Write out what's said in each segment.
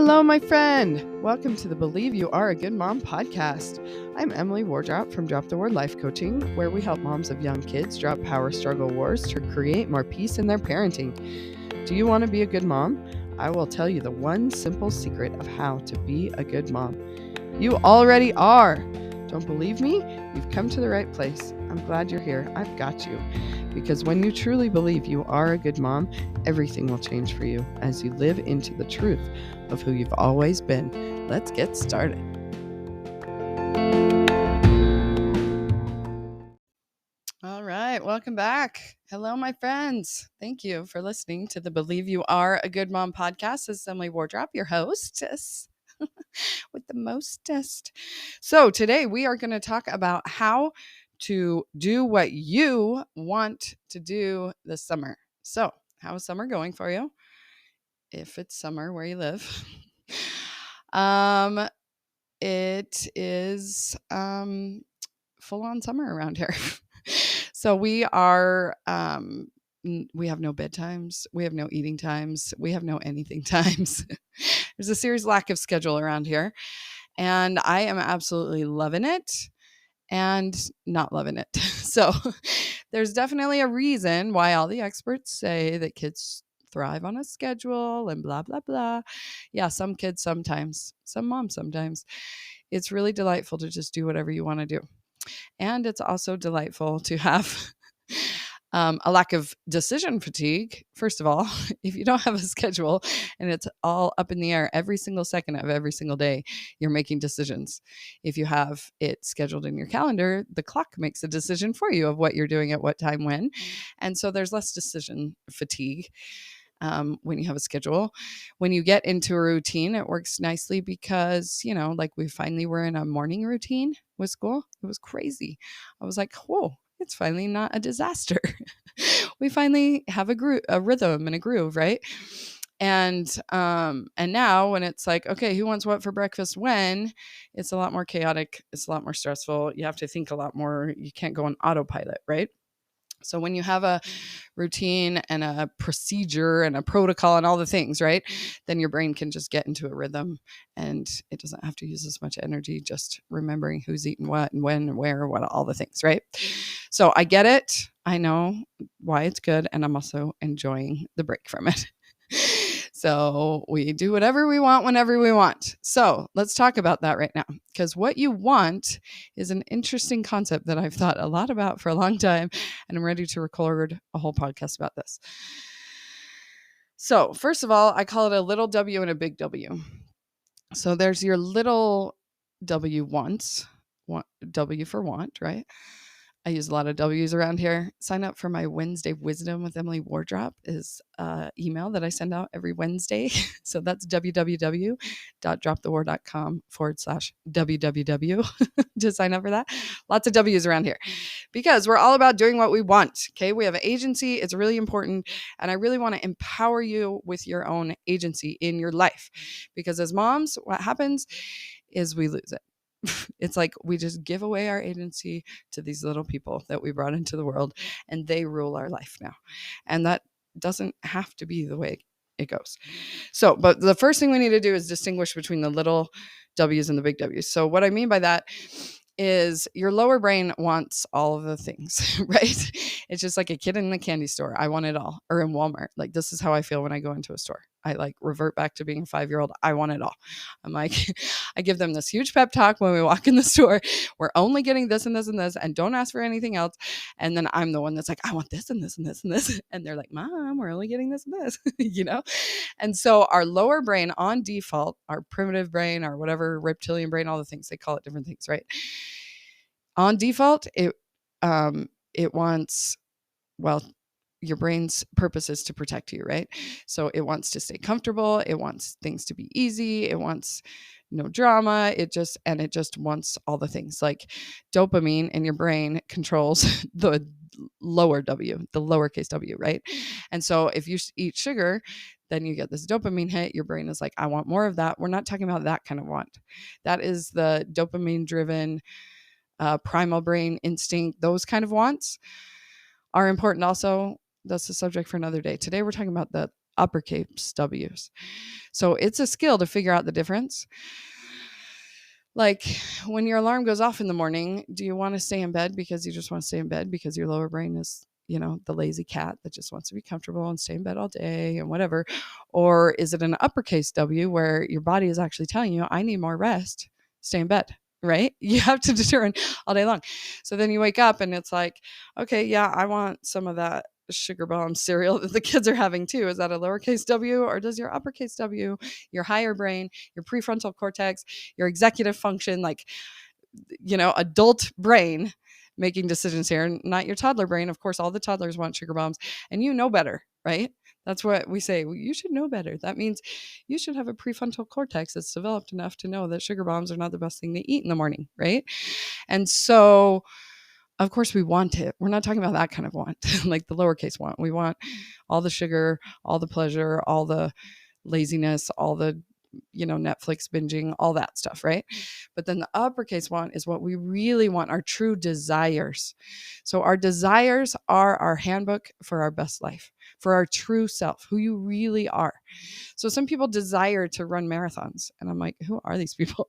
Hello, my friend. Welcome to the Believe You Are a Good Mom podcast. I'm Emily Wardrop from Drop the Word Life Coaching, where we help moms of young kids drop power struggle wars to create more peace in their parenting. Do you want to be a good mom? I will tell you the one simple secret of how to be a good mom. You already are. Don't believe me? You've come to the right place. I'm glad you're here. I've got you. Because when you truly believe you are a good mom, everything will change for you as you live into the truth of who you've always been. Let's get started. All right, welcome back. Hello, my friends. Thank you for listening to the Believe You Are a Good Mom podcast. This is Emily Wardrop, your hostess with the mostest. So today we are going to talk about how to do what you want to do this summer. So how is summer going for you? If it's summer where you live. It is full on summer around here. So we are we have no bedtimes, we have no eating times, we have no anything times. There's a serious lack of schedule around here, and I am absolutely loving it and not loving it. So there's definitely a reason why all the experts say that kids thrive on a schedule and blah, blah, blah. Yeah, some kids sometimes, some moms sometimes. It's really delightful to just do whatever you want to do. And it's also delightful to have a lack of decision fatigue. First of all, if you don't have a schedule and it's all up in the air every single second of every single day, you're making decisions. If you have it scheduled in your calendar, the clock makes a decision for you of what you're doing at what time when. And so there's less decision fatigue. When you have a schedule. When you get into a routine, it works nicely because, like we finally were in a morning routine with school. It was crazy. I was like, whoa, it's finally not a disaster. We finally have a rhythm and a groove, right? And now when it's like, okay, who wants what for breakfast when? It's a lot more chaotic. It's a lot more stressful. You have to think a lot more. You can't go on autopilot, right? So when you have a routine and a procedure and a protocol and all the things, right, then your brain can just get into a rhythm and it doesn't have to use as much energy just remembering who's eating what and when and where, what, all the things, right? So I get it. I know why it's good. And I'm also enjoying the break from it. So we do whatever we want whenever we want. So let's talk about that right now, because what you want is an interesting concept that I've thought a lot about for a long time, and I'm ready to record a whole podcast about this. So first of all, I call it a little W and a big W. So there's your little W wants, W for want, right? I use a lot of W's around here. Sign up for my Wednesday Wisdom with Emily Wardrop is email that I send out every Wednesday. So that's www.droptheword.com/www to sign up for that. Lots of W's around here because we're all about doing what we want. Okay. We have agency. It's really important. And I really want to empower you with your own agency in your life, because as moms, what happens is we lose it. It's like we just give away our agency to these little people that we brought into the world, and they rule our life now. And that doesn't have to be the way it goes. So, but the first thing we need to do is distinguish between the little W's and the big W's. So what I mean by that is your lower brain wants all of the things, right? It's just like a kid in the candy store. I want it all. Or in Walmart. Like, this is how I feel when I go into a store. I like revert back to being a 5-year-old. I want it all. I'm like, I give them this huge pep talk when we walk in the store. We're only getting this and this and this, and don't ask for anything else. And then I'm the one that's like, I want this and this and this and this. And they're like, Mom, we're only getting this and this, And so our lower brain on default, our primitive brain, our whatever reptilian brain, all the things, they call it different things, right? On default, it wants, well, your brain's purpose is to protect you, right? So it wants to stay comfortable. It wants things to be easy. It wants no drama. It just wants all the things. Like dopamine in your brain controls the lower W, the lowercase w, right? And so if you eat sugar, then you get this dopamine hit. Your brain is like, I want more of that. We're not talking about that kind of want. That is the dopamine driven primal brain instinct. Those kind of wants are important also. That's the subject for another day. Today, we're talking about the uppercase W's. So it's a skill to figure out the difference. Like when your alarm goes off in the morning, do you want to stay in bed because you just want to stay in bed because your lower brain is, the lazy cat that just wants to be comfortable and stay in bed all day and whatever? Or is it an uppercase W where your body is actually telling you, I need more rest, stay in bed, right? You have to determine all day long. So then you wake up and it's like, okay, yeah, I want some of that sugar bomb cereal that the kids are having too. Is that a lowercase W, or does your uppercase W, your higher brain, your prefrontal cortex, your executive function, like, adult brain making decisions here, not your toddler brain? Of course, all the toddlers want sugar bombs, and you know better, right? That's what we say. Well, you should know better. That means you should have a prefrontal cortex that's developed enough to know that sugar bombs are not the best thing to eat in the morning, right? And so, of course, we want it. We're not talking about that kind of want, like the lowercase want. We want all the sugar, all the pleasure, all the laziness, all the Netflix binging, all that stuff, right? But then the uppercase want is what we really want, our true desires. So our desires are our handbook for our best life, for our true self, who you really are. So some people desire to run marathons, and I'm like, who are these people?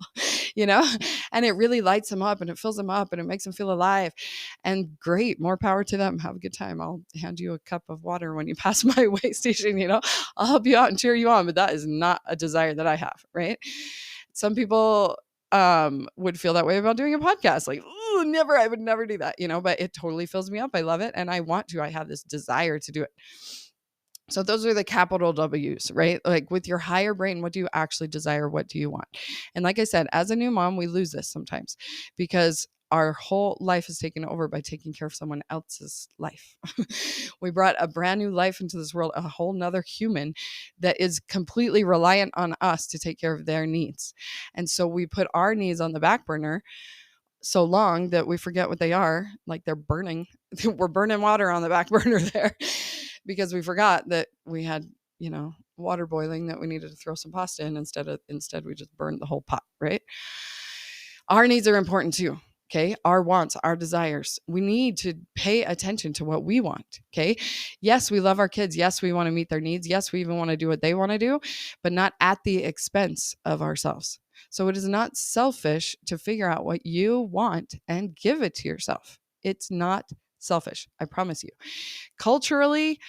And it really lights them up and it fills them up and it makes them feel alive. And great, more power to them. Have a good time. I'll hand you a cup of water when you pass my way station. I'll help you out and cheer you on, but that is not a desire that I have, right? Some people would feel that way about doing a podcast. Like, ooh, never, I would never do that, but it totally fills me up. I love it. And I want to, I have this desire to do it. So those are the capital W's, right? Like with your higher brain, what do you actually desire? What do you want? And like I said, as a new mom, we lose this sometimes because our whole life is taken over by taking care of someone else's life. We brought a brand new life into this world, a whole nother human that is completely reliant on us to take care of their needs. And so we put our needs on the back burner so long that we forget what they are. Like they're burning. We're burning water on the back burner there because we forgot that we had, water boiling that we needed to throw some pasta in. Instead we just burned the whole pot, right? Our needs are important too. Okay. Our wants, our desires. We need to pay attention to what we want. Okay. Yes, we love our kids. Yes, we want to meet their needs. Yes, we even want to do what they want to do, but not at the expense of ourselves. So it is not selfish to figure out what you want and give it to yourself. It's not selfish. I promise you. Culturally,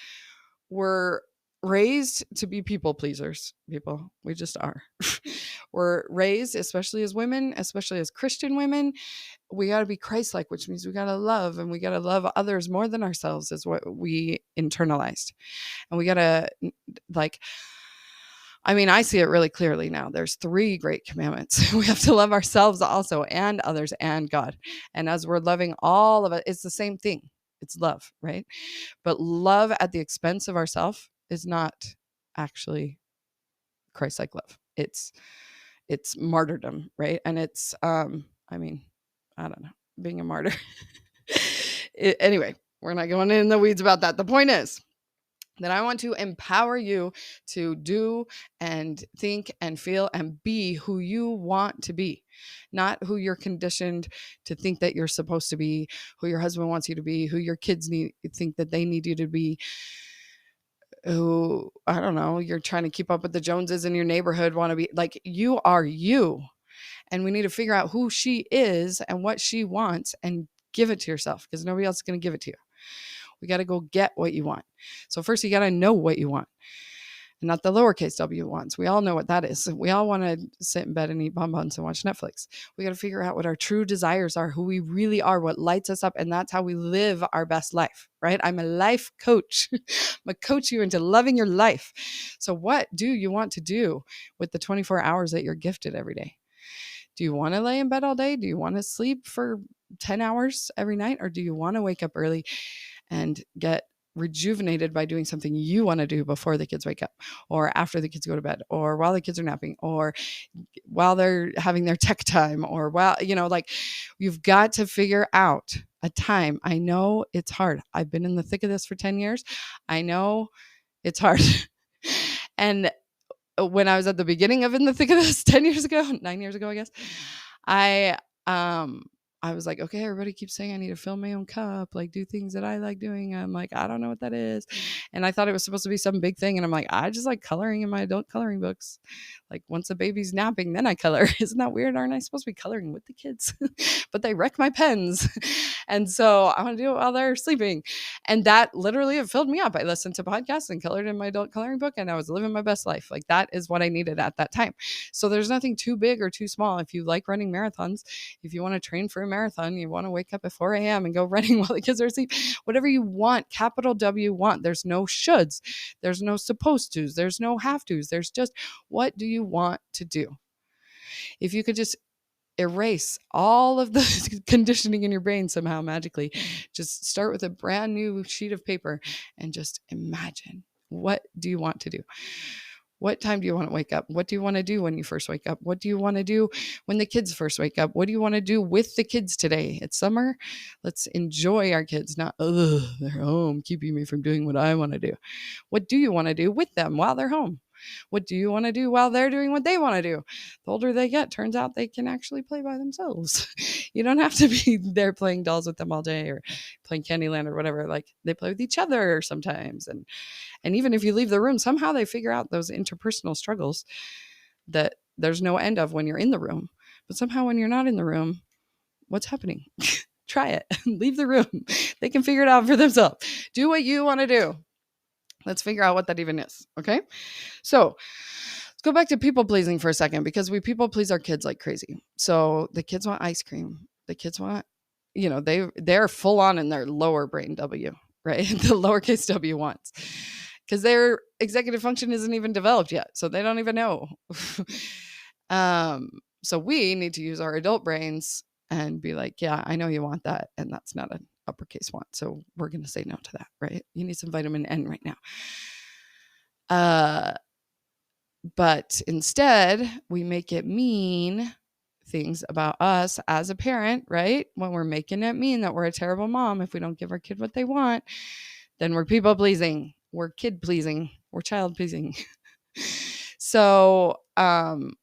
we're raised to be people pleasers. People, we just are. We're raised, especially as women, especially as Christian women, we got to be Christ-like, which means we got to love, and we got to love others more than ourselves is what we internalized. And we got to I see it really clearly now. There's 3 great commandments. We have to love ourselves also and others and God. And as we're loving all of it, it's the same thing. It's love, right? But love at the expense of ourselves is not actually Christ-like love. It's martyrdom, right? And it's I don't know, being a martyr. Anyway, we're not going in the weeds about that. The point is that I want to empower you to do and think and feel and be who you want to be, not who you're conditioned to think that you're supposed to be, who your husband wants you to be, who your kids think that they need you to be, who, I don't know, you're trying to keep up with the Joneses in your neighborhood want to be. Like, you are you. And we need to figure out who she is and what she wants and give it to yourself, because nobody else is going to give it to you. We got to go get what you want. So first you got to know what you want, and not the lowercase W wants. We all know what that is. We all want to sit in bed and eat bonbons and watch Netflix. We got to figure out what our true desires are, who we really are, what lights us up. And that's how we live our best life, right? I'm a life coach. I'm going to coach you into loving your life. So what do you want to do with the 24 hours that you're gifted every day? Do you want to lay in bed all day? Do you want to sleep for 10 hours every night? Or do you want to wake up early and get rejuvenated by doing something you want to do before the kids wake up, or after the kids go to bed, or while the kids are napping, or while they're having their tech time, or while, you've got to figure out a time. I know it's hard. I've been in the thick of this for 10 years. I know it's hard. And when I was at the beginning of in the thick of this 10 years ago, 9 years ago, I guess, I I was like, okay, everybody keeps saying I need to fill my own cup, like do things that I like doing. I'm like, I don't know what that is. And I thought it was supposed to be some big thing. And I'm like, I just like coloring in my adult coloring books. Like once a baby's napping, then I color. Isn't that weird? Aren't I supposed to be coloring with the kids? But they wreck my pens. And so I want to do it while they're sleeping. And that literally, it filled me up. I listened to podcasts and colored in my adult coloring book, and I was living my best life. Like that is what I needed at that time. So there's nothing too big or too small. If you like running marathons, if you want to train for a marathon, you want to wake up at 4 a.m. and go running while the kids are asleep, whatever you want, capital W want. There's no shoulds. There's no supposed tos. There's no have tos. There's just, what do you want to do? If you could just erase all of the conditioning in your brain somehow magically, just start with a brand new sheet of paper and just imagine, what do you want to do? What time do you want to wake up? What do you want to do when you first wake up? What do you want to do when the kids first wake up? What do you want to do with the kids today? It's summer. Let's enjoy our kids, not, they're home, keeping me from doing what I want to do. What do you want to do with them while they're home? What do you want to do while they're doing what they want to do? The older they get, turns out they can actually play by themselves. You don't have to be there playing dolls with them all day or playing Candyland or whatever. Like they play with each other sometimes. And even if you leave the room, somehow they figure out those interpersonal struggles that there's no end of when you're in the room. But somehow when you're not in the room, what's happening? Try it. Leave the room. They can figure it out for themselves. Do what you want to do. Let's figure out what that even is. Okay. So let's go back to people pleasing for a second, because we people please our kids like crazy. So the kids want ice cream. The kids want, they're full on in their lower brain W, right? The lowercase W wants, because their executive function isn't even developed yet. So they don't even know. So we need to use our adult brains and be like, yeah, I know you want that. And that's not an uppercase want. So we're going to say no to that, right? You need some vitamin N right now. But instead, we make it mean things about us as a parent, right? When we're making it mean that we're a terrible mom if we don't give our kid what they want, then we're people pleasing, we're kid pleasing, we're child pleasing. So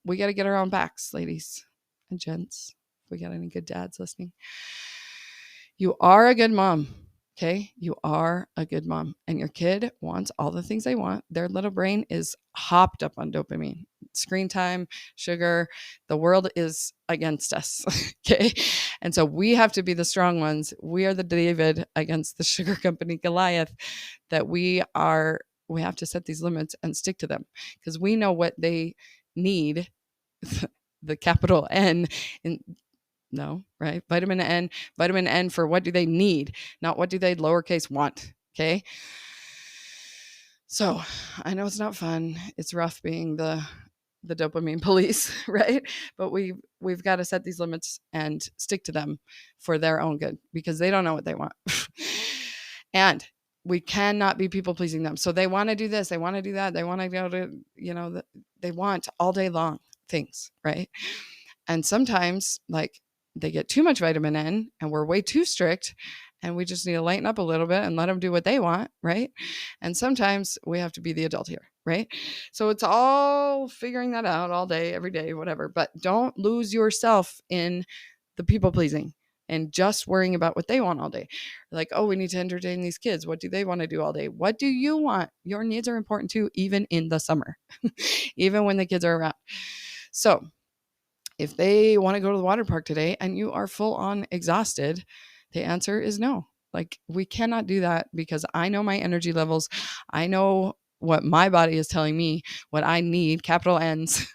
we got to get our own backs, ladies and gents. If we got any good dads listening, you are a good mom. Okay, you are a good mom, and your kid wants all the things they want. Their little brain is hopped up on dopamine, screen time, sugar. The world is against us. Okay, and so we have to be the strong ones. We are the David against the sugar company Goliath. That we have to set these limits and stick to them, because we know what they need. The capital N in. No, right? Vitamin N for what do they need, not what do they lowercase want. Okay. So I know it's not fun. It's rough being the dopamine police, right? But we've got to set these limits and stick to them for their own good, because they don't know what they want. And we cannot be people pleasing them. So they want to do this, they want to do that, they want to go to, they want all day long things, right? And sometimes, like, they get too much vitamin N and we're way too strict, and we just need to lighten up a little bit and let them do what they want, right? And sometimes we have to be the adult here, right? So it's all figuring that out all day, every day, whatever. But don't lose yourself in the people pleasing and just worrying about what they want all day. Like, oh, we need to entertain these kids. What do they want to do all day? What do you want? Your needs are important too, even in the summer, even when the kids are around. So if they want to go to the water park today and you are full on exhausted, the answer is no. Like, we cannot do that, because I know my energy levels. I know what my body is telling me, what I need, capital N's.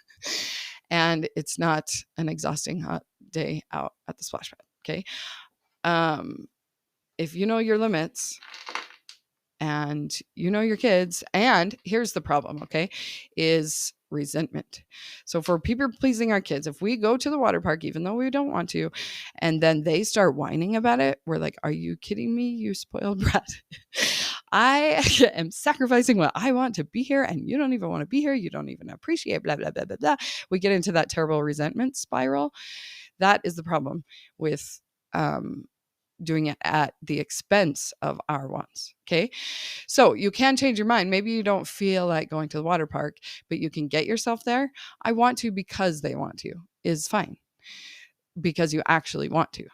And it's not an exhausting hot day out at the splash pad. Okay. If you know your limits and you know your kids, and here's the problem, okay, is resentment. So for people pleasing our kids, if we go to the water park, even though we don't want to, and then they start whining about it, we're like, are you kidding me, you spoiled brat? I am sacrificing what I want to be here, and you don't even want to be here. You don't even appreciate blah, blah, blah, blah, blah. We get into that terrible resentment spiral. That is the problem with doing it at the expense of our wants. Okay. So you can change your mind. Maybe you don't feel like going to the water park, but you can get yourself there. I want to because they want to is fine, because you actually want to.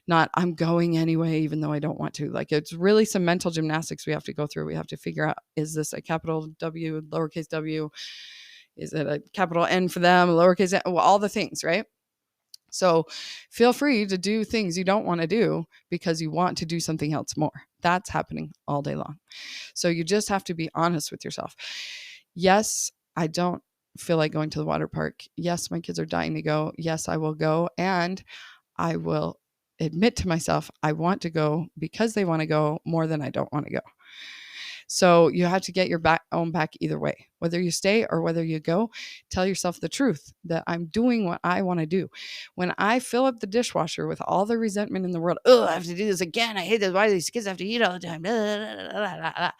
not I'm going anyway, even though I don't want to. Like, it's really some mental gymnastics we have to go through. We have to figure out, is this a capital W, lowercase w? Is it a capital N for them, lowercase n? Well, all the things, right? So feel free to do things you don't want to do because you want to do something else more. That's happening all day long. So you just have to be honest with yourself. Yes, I don't feel like going to the water park. Yes, my kids are dying to go. Yes, I will go. And I will admit to myself, I want to go because they want to go more than I don't want to go. So you have to get your own back either way. Whether you stay or whether you go, tell yourself the truth that I'm doing what I want to do. When I fill up the dishwasher with all the resentment in the world, oh, I have to do this again. I hate this. Why do these kids have to eat all the time? Blah, blah, blah,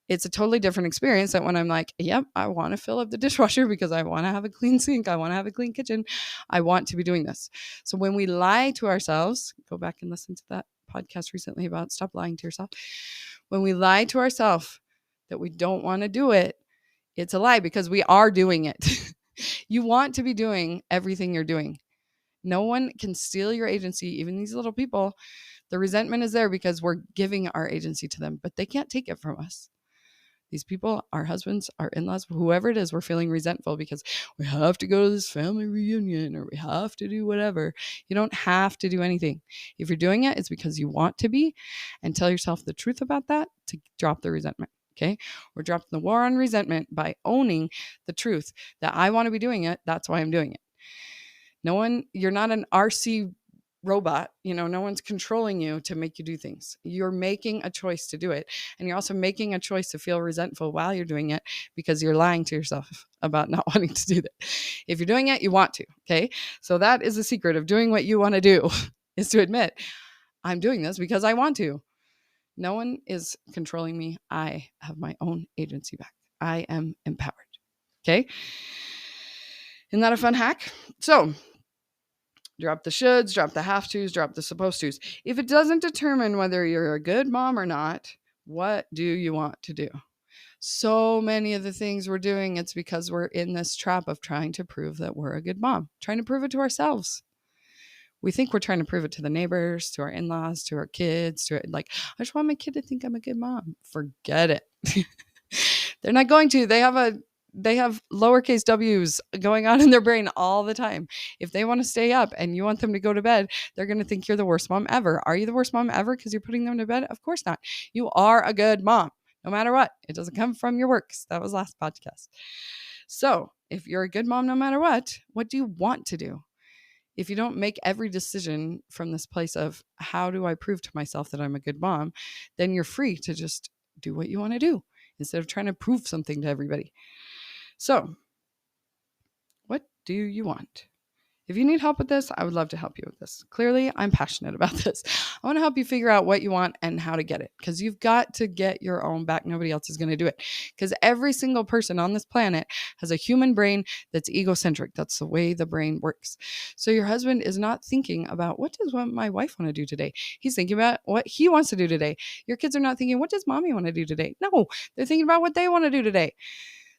it's a totally different experience than when I'm like, yep, I want to fill up the dishwasher because I want to have a clean sink. I want to have a clean kitchen. I want to be doing this. So when we lie to ourselves, go back and listen to that podcast recently about stop lying to yourself. When we lie to ourselves that we don't want to do it, it's a lie because we are doing it. You want to be doing everything you're doing. No one can steal your agency, even these little people. The resentment is there because we're giving our agency to them, but they can't take it from us. These people, our husbands, our in-laws, whoever it is, we're feeling resentful because we have to go to this family reunion or we have to do whatever. You don't have to do anything. If you're doing it, it's because you want to be, and tell yourself the truth about that to drop the resentment. Okay. We're dropping the war on resentment by owning the truth that I want to be doing it. That's why I'm doing it. You're not an RC robot, no one's controlling you to make you do things. You're making a choice to do it. And you're also making a choice to feel resentful while you're doing it because you're lying to yourself about not wanting to do that. If you're doing it, you want to. Okay. So that is the secret of doing what you want to do is to admit, I'm doing this because I want to. No one is controlling me. I have my own agency back. I am empowered. Okay. Isn't that a fun hack? So drop the shoulds, drop the have tos, drop the supposed tos. If it doesn't determine whether you're a good mom or not, what do you want to do? So many of the things we're doing, it's because we're in this trap of trying to prove that we're a good mom, trying to prove it to ourselves. We think we're trying to prove it to the neighbors, to our in-laws, to our kids, I just want my kid to think I'm a good mom. Forget it. They're not going to. They have lowercase w's going on in their brain all the time. If they want to stay up and you want them to go to bed, they're going to think you're the worst mom ever. Are you the worst mom ever because you're putting them to bed? Of course not. You are a good mom, no matter what. It doesn't come from your works. That was last podcast. So if you're a good mom, no matter what do you want to do? If you don't make every decision from this place of how do I prove to myself that I'm a good mom, then you're free to just do what you want to do instead of trying to prove something to everybody. So, what do you want? If you need help with this, I would love to help you with this. Clearly, I'm passionate about this. I want to help you figure out what you want and how to get it because you've got to get your own back. Nobody else is going to do it because every single person on this planet has a human brain that's egocentric. That's the way the brain works. So your husband is not thinking about what does my wife want to do today? He's thinking about what he wants to do today. Your kids are not thinking, what does mommy want to do today? No, they're thinking about what they want to do today.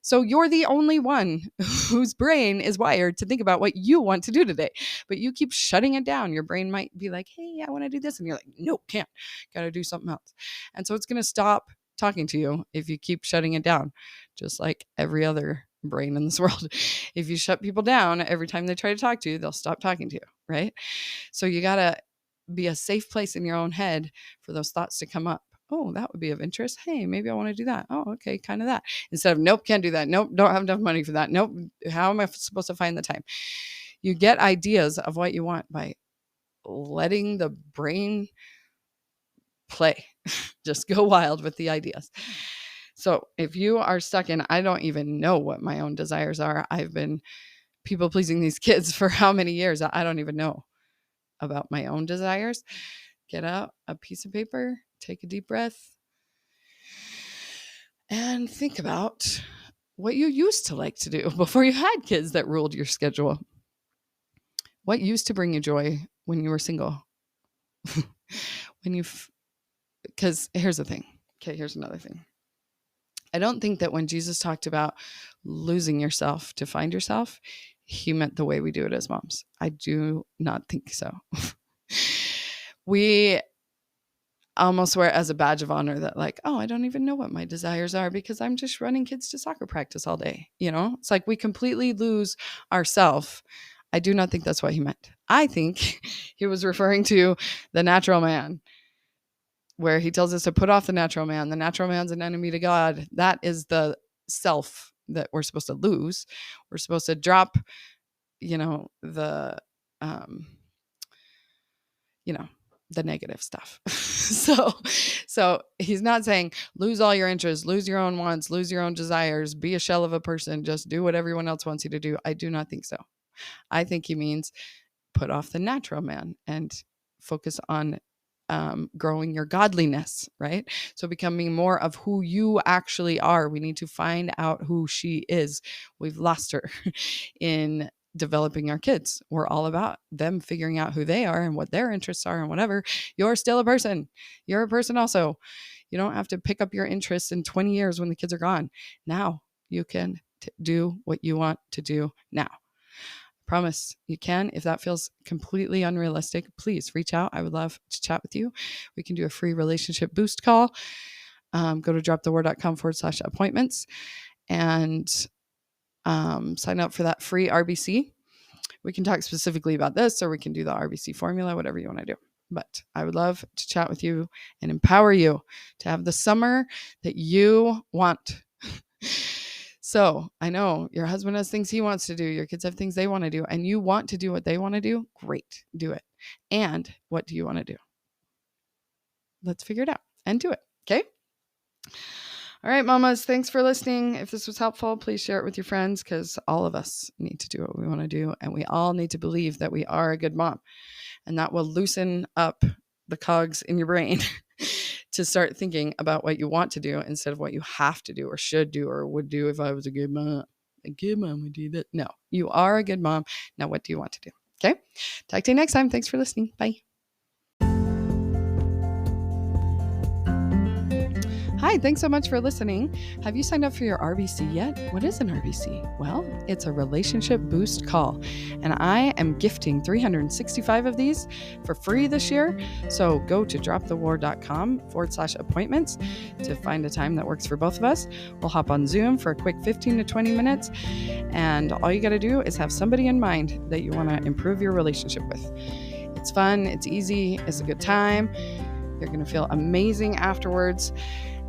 So you're the only one whose brain is wired to think about what you want to do today, but you keep shutting it down. Your brain might be like, hey, I want to do this. And you're like, no, can't. Got to do something else. And so it's going to stop talking to you if you keep shutting it down, just like every other brain in this world. If you shut people down every time they try to talk to you, they'll stop talking to you, right? So you got to be a safe place in your own head for those thoughts to come up. Oh, that would be of interest. Hey, maybe I want to do that. Oh, okay, kind of that. Instead of, nope, can't do that. Nope, don't have enough money for that. Nope, how am I supposed to find the time? You get ideas of what you want by letting the brain play. Just go wild with the ideas. So if you are stuck in, I don't even know what my own desires are. I've been people pleasing these kids for how many years? I don't even know about my own desires. Get out a piece of paper, take a deep breath, and think about what you used to like to do before you had kids that ruled your schedule. What used to bring you joy when you were single? Because here's the thing. Okay, here's another thing. I don't think that when Jesus talked about losing yourself to find yourself, he meant the way we do it as moms. I do not think so. we almost wear it as a badge of honor that like, oh, I don't even know what my desires are because I'm just running kids to soccer practice all day. It's like we completely lose ourself. I do not think that's what he meant. I think he was referring to the natural man, where he tells us to put off the natural man. The natural man's an enemy to God. That is the self that we're supposed to lose. We're supposed to drop, the the negative stuff. So he's not saying lose all your interests, lose your own wants, lose your own desires, be a shell of a person, just do what everyone else wants you to do. I do not think so. I think he means put off the natural man and focus on growing your godliness, right? So becoming more of who you actually are. We need to find out who she is. We've lost her in developing our kids. We're all about them figuring out who they are and what their interests are and whatever. You're still a person. You're a person also. You don't have to pick up your interests in 20 years when the kids are gone. Now you can do what you want to do now. Promise you can. If that feels completely unrealistic, please reach out. I would love to chat with you. We can do a free relationship boost call. Go to droptheword.com/appointments and sign up for that free RBC. We can talk specifically about this, or we can do the RBC formula, whatever you want to do. But I would love to chat with you and empower you to have the summer that you want. So I know your husband has things he wants to do. Your kids have things they want to do, and you want to do what they want to do. Great. Do it. And what do you want to do? Let's figure it out and do it. Okay. All right, mamas, thanks for listening. If this was helpful, please share it with your friends, because all of us need to do what we want to do. And we all need to believe that we are a good mom, and that will loosen up the cogs in your brain to start thinking about what you want to do instead of what you have to do or should do or would do if I was a good mom. A good mom would do that. No, you are a good mom. Now, what do you want to do? Okay. Talk to you next time. Thanks for listening. Bye. Hi, thanks so much for listening. Have you signed up for your RBC yet? What is an RBC? Well, it's a relationship boost call, and I am gifting 365 of these for free this year. So go to dropthewar.com/appointments to find a time that works for both of us. We'll hop on Zoom for a quick 15 to 20 minutes, and all you got to do is have somebody in mind that you want to improve your relationship with. It's fun, it's easy, it's a good time. You're going to feel amazing afterwards.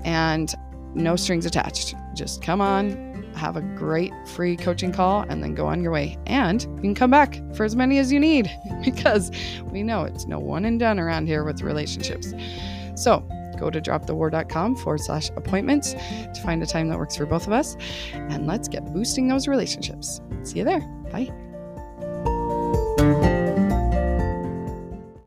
And no strings attached. Just come on, have a great free coaching call, and then go on your way. And you can come back for as many as you need, because we know it's no one and done around here with relationships. So go to dropthewar.com/appointments to find a time that works for both of us. And let's get boosting those relationships. See you there. Bye.